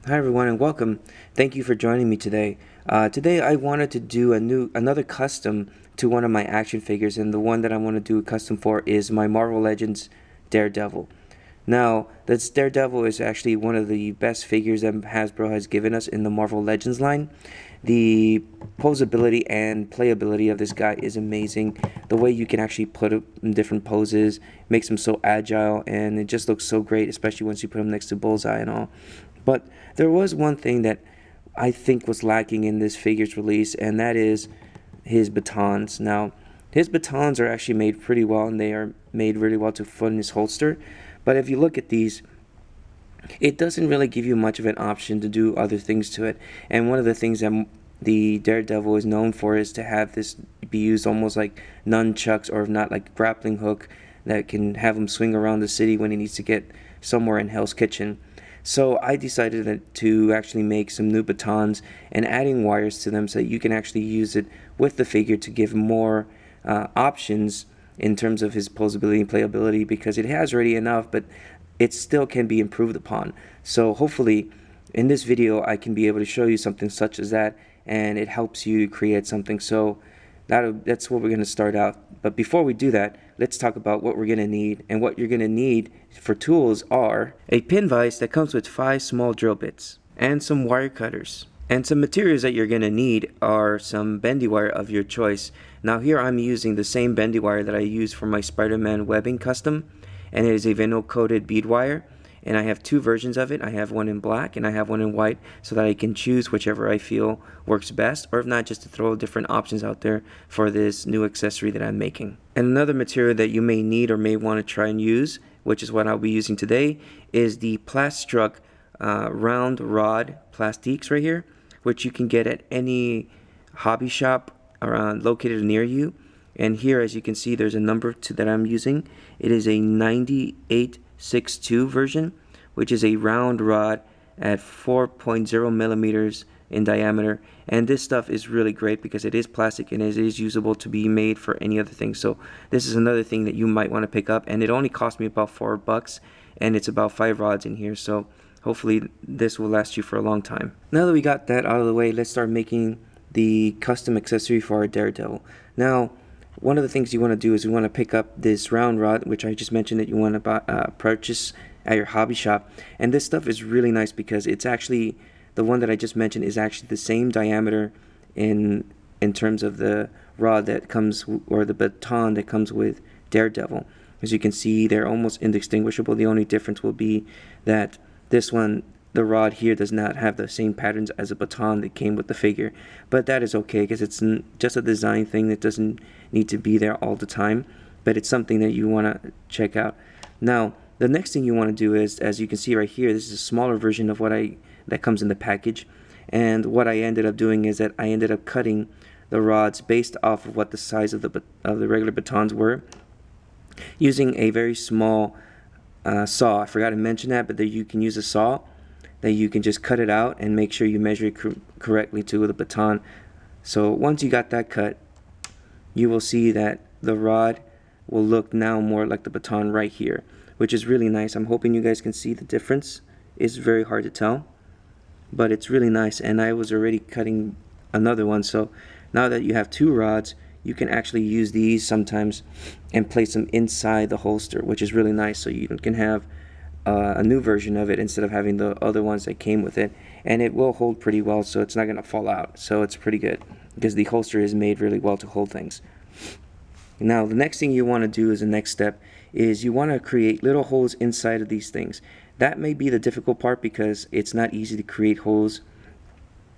Hi everyone and welcome. Thank you for joining me today. Today I wanted to do another custom to one of my action figures, and the one that I want to do a custom for is my Marvel Legends Daredevil. Now, this Daredevil is actually one of the best figures that Hasbro has given us in the Marvel Legends line. The posability and playability of this guy is amazing. The way you can actually put him in different poses makes him so agile, and it just looks so great, especially once you put him next to Bullseye and all. But there was one thing that I think was lacking in this figure's release, and that is his batons. Now, his batons are actually made pretty well, and they are made really well to fit in his holster. But if you look at these, it doesn't really give you much of an option to do other things to it. And one of the things that the Daredevil is known for is to have this be used almost like nunchucks, or if not like grappling hook, that can have him swing around the city when he needs to get somewhere in Hell's Kitchen. So I decided to actually make some new batons and adding wires to them so that you can actually use it with the figure to give more options in terms of his posability and playability, because it has already enough, but it still can be improved upon. So hopefully in this video I can be able to show you something such as that, and it helps you create something. So that's what we're going to start out. But before we do that, let's talk about what we're going to need. And what you're going to need for tools are a pin vise that comes with 5 small drill bits and some wire cutters. And some materials that you're going to need are some Bendi-wire of your choice. Now here I'm using the same Bendi-wire that I used for my Spider-Man webbing custom, and it is a vinyl coated bead wire. And I have 2 versions of it. I have one in black and I have one in white, so that I can choose whichever I feel works best, or if not, just to throw different options out there for this new accessory that I'm making. And another material that you may need or may want to try and use, which is what I'll be using today, is the Plastruct Round Rod plastiques right here, which you can get at any hobby shop around located near you. And here, as you can see, there's a number that I'm using. It is a 9862 version, which is a round rod at 4.0 millimeters in diameter. And this stuff is really great because it is plastic and it is usable to be made for any other thing. So this is another thing that you might want to pick up, and it only cost me about $4, and it's about 5 rods in here. So hopefully this will last you for a long time. Now that we got that out of the way, let's start making the custom accessory for our Daredevil. Now, one of the things you want to do is you want to pick up this round rod, which I just mentioned that you want to purchase at your hobby shop. And this stuff is really nice because it's actually, the one that I just mentioned is actually the same diameter in terms of the rod that comes, or the baton that comes with Daredevil. As you can see, they're almost indistinguishable. The only difference will be that this one, the rod here, does not have the same patterns as a baton that came with the figure. But that is okay because it's just a design thing that doesn't need to be there all the time. But it's something that you want to check out. Now, the next thing you want to do is, as you can see right here, this is a smaller version of what that comes in the package. And what I ended up doing is that I ended up cutting the rods based off of what the size of the regular batons were, using a very small saw. I forgot to mention that, but that you can use a saw that you can just cut it out and make sure you measure it correctly to the baton. So once you got that cut, you will see that the rod will look now more like the baton right here, which is really nice. I'm hoping you guys can see the difference. It's very hard to tell, but it's really nice. And I was already cutting another one, so now that you have 2 rods, you can actually use these sometimes and place them inside the holster, which is really nice. So you can have a new version of it instead of having the other ones that came with it, and it will hold pretty well, so it's not going to fall out. So it's pretty good because the holster is made really well to hold things. Now the next thing you want to do as the next step is you want to create little holes inside of these things. That may be the difficult part because it's not easy to create holes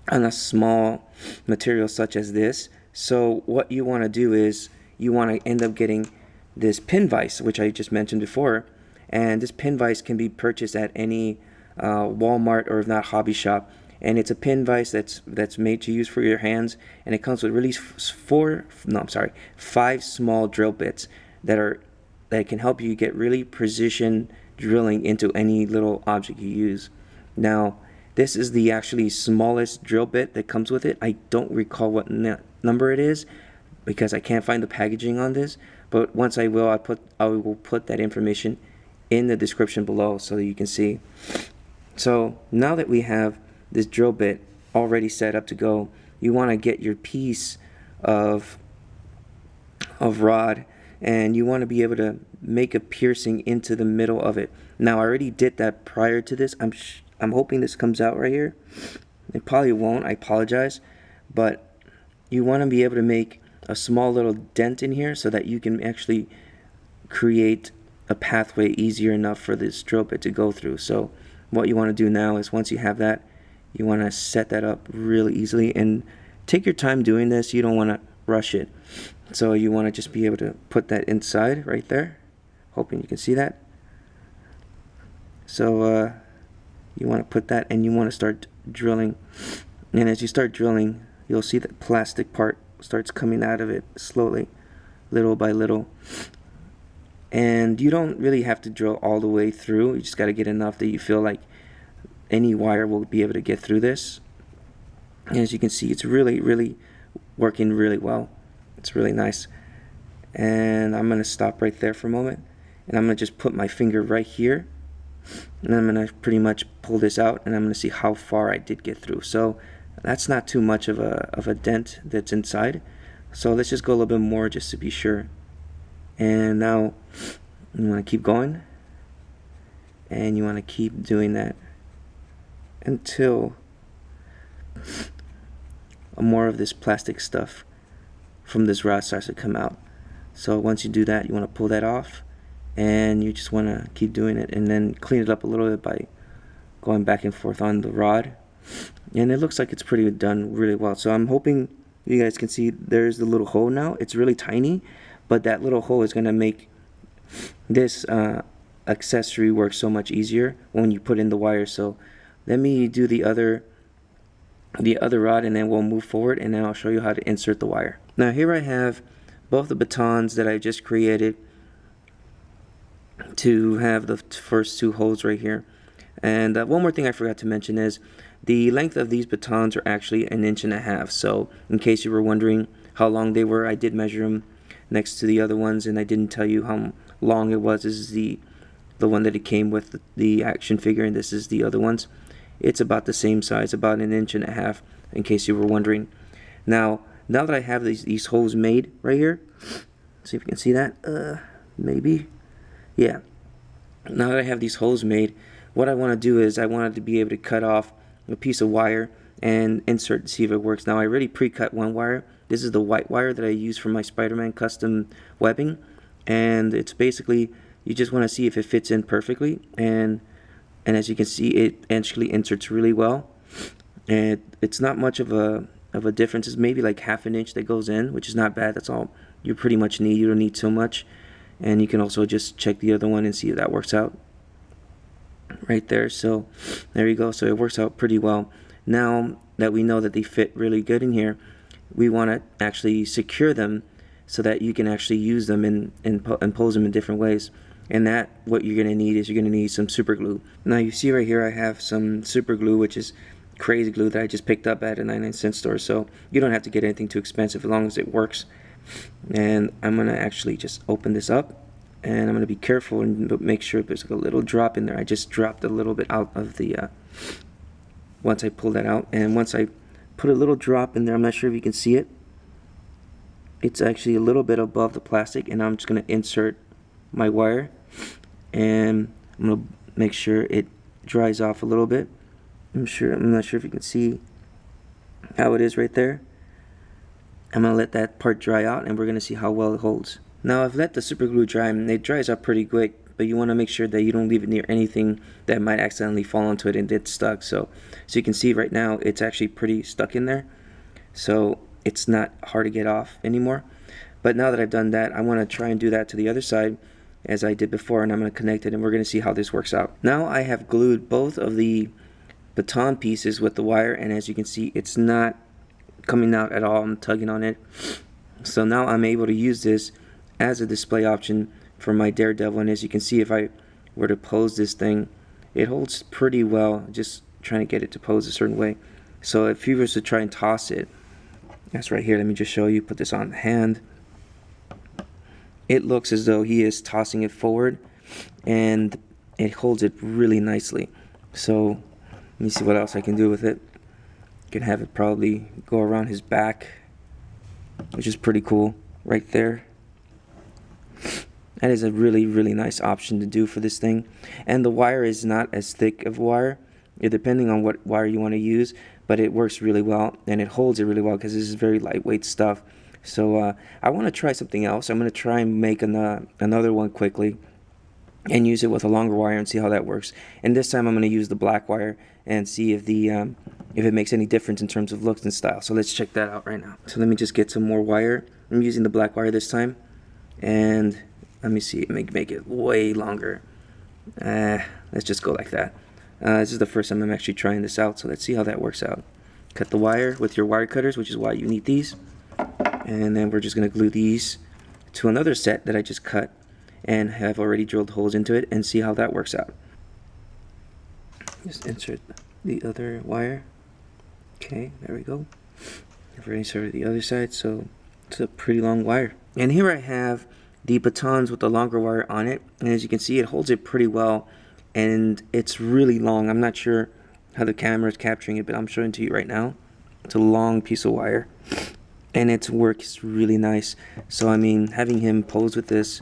on a small material such as this. So what you want to do is you want to end up getting this pin vise, which I just mentioned before. And this pin vise can be purchased at any Walmart, or if not, hobby shop. And it's a pin vise that's made to use for your hands, and it comes with really 5 small drill bits that can help you get really precision drilling into any little object you use. Now, this is the actually smallest drill bit that comes with it. I don't recall what number it is because I can't find the packaging on this, but once I will put that information in the description below so that you can see. So now that we have this drill bit already set up to go, you want to get your piece of rod, and you want to be able to make a piercing into the middle of it. Now I already did that prior to this. I'm hoping this comes out right here. It probably won't, I apologize, but you want to be able to make a small little dent in here so that you can actually create a pathway easier enough for this drill bit to go through. So what you want to do now is, once you have that, you want to set that up really easily, and take your time doing this. You don't want to rush it. So you want to just be able to put that inside right there, hoping you can see that. So you want to put that, and you want to start drilling, and as you start drilling, you'll see that plastic part starts coming out of it slowly, little by little. And you don't really have to drill all the way through. You just got to get enough that you feel like any wire will be able to get through this. And as you can see, it's really working really well. It's really nice. And I'm going to stop right there for a moment, and I'm going to just put my finger right here, and I'm going to pretty much pull this out, and I'm going to see how far I did get through. So that's not too much of a dent that's inside. So let's just go a little bit more just to be sure. And now you want to keep going, and you want to keep doing that until more of this plastic stuff from this rod starts to come out. So once you do that, you want to pull that off, and you just want to keep doing it, and then clean it up a little bit by going back and forth on the rod. And it looks like it's pretty done really well. So I'm hoping you guys can see there's the little hole now. It's really tiny, but that little hole is going to make this accessory work so much easier when you put in the wire. So let me do the other rod, and then we'll move forward, and then I'll show you how to insert the wire. Now here I have both the batons that I just created to have the first two holes right here. And one more thing I forgot to mention is the length of these batons are actually 1.5 inches. So in case you were wondering how long they were, I did measure them next to the other ones, and I didn't tell you how long it was. This is the one that it came with the action figure, and this is the other ones. It's about the same size, about 1.5 inches, in case you were wondering. Now that I have these holes made right here, see if you can see that, maybe, yeah. Now that I have these holes made, what I want to do is I wanted to be able to cut off a piece of wire and insert to see if it works. Now I already pre-cut one wire. This is the white wire that I use for my Spider-Man custom webbing, and it's basically, you just want to see if it fits in perfectly, and as you can see, it actually inserts really well, and it's not much of a difference. It's maybe like 1/2 inch that goes in, which is not bad. That's all you pretty much need. You don't need so much. And you can also just check the other one and see if that works out right there. So there you go. So it works out pretty well. Now that we know that they fit really good in here, we want to actually secure them so that you can actually use them and pose them in different ways. And that, what you're going to need is, you're going to need some super glue. Now you see right here I have some super glue, which is crazy glue that I just picked up at a 99-cent store. So you don't have to get anything too expensive as long as it works. And I'm going to actually just open this up, and I'm going to be careful and make sure there's like a little drop in there. I just dropped a little bit out of the once I pull that out, and once I put a little drop in there, I'm not sure if you can see it, it's actually a little bit above the plastic, and I'm just going to insert my wire, and I'm going to make sure it dries off a little bit. I'm not sure if you can see how it is right there. I'm going to let that part dry out, and we're going to see how well it holds. Now I've let the super glue dry, and it dries up pretty quick, but you want to make sure that you don't leave it near anything that might accidentally fall onto it and get stuck. So you can see right now it's actually pretty stuck in there, so it's not hard to get off anymore. But now that I've done that, I want to try and do that to the other side as I did before, and I'm going to connect it, and we're going to see how this works out. Now I have glued both of the baton pieces with the wire, and as you can see, it's not coming out at all. I'm tugging on it. So now I'm able to use this as a display option for my Daredevil, and as you can see, if I were to pose this thing, it holds pretty well. Just trying to get it to pose a certain way. So if you were to try and toss it, that's right here, let me just show you, put this on the hand. It looks as though he is tossing it forward, and it holds it really nicely. So let me see what else I can do with it. You can have it probably go around his back, which is pretty cool right there. That is a really nice option to do for this thing. And the wire is not as thick of wire, depending on what wire you want to use, but it works really well and it holds it really well because this is very lightweight stuff. So I want to try something else. I'm going to try and make another one quickly and use it with a longer wire and see how that works. And this time I'm going to use the black wire and see if it makes any difference in terms of looks and style. So let's check that out right now. So let me just get some more wire. I'm using the black wire this time, and let me see, make it way longer. Let's just go like that. This is the first time I'm actually trying this out, so let's see how that works out. Cut the wire with your wire cutters, which is why you need these. And then we're just going to glue these to another set that I just cut and have already drilled holes into it, and see how that works out. Just insert the other wire. Okay, there we go. I've already inserted the other side, so it's a pretty long wire. And here I have the batons with the longer wire on it, and as you can see, it holds it pretty well, and it's really long. I'm not sure how the camera is capturing it, but I'm showing it to you right now. It's a long piece of wire, and it works really nice. So I mean, having him pose with this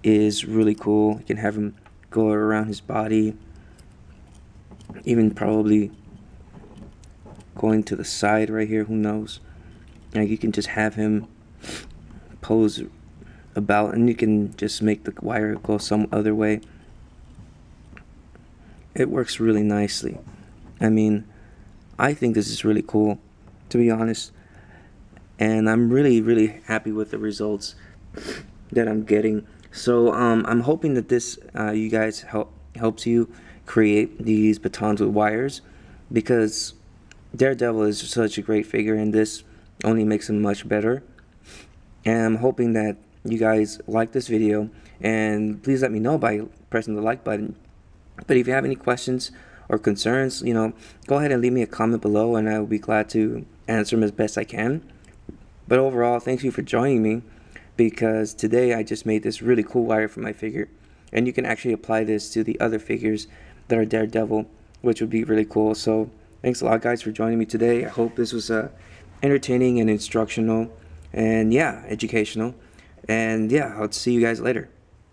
is really cool. You can have him go around his body, even probably going to the side right here, who knows. Like, you can just have him pose about, and you can just make the wire go some other way. It works really nicely. I mean, I think this is really cool, to be honest, and I'm really happy with the results that I'm getting. So I'm hoping that this you guys helps you create these batons with wires, because Daredevil is such a great figure, and this only makes him much better. And I'm hoping that you guys like this video, and please let me know by pressing the like button. But if you have any questions or concerns, go ahead and leave me a comment below, and I will be glad to answer them as best I can. But overall, thank you for joining me, because today I just made this really cool wire for my figure, and you can actually apply this to the other figures that are Daredevil, which would be really cool. So thanks a lot, guys, for joining me today. I hope this was entertaining and instructional, and yeah, educational. And yeah, I'll see you guys later.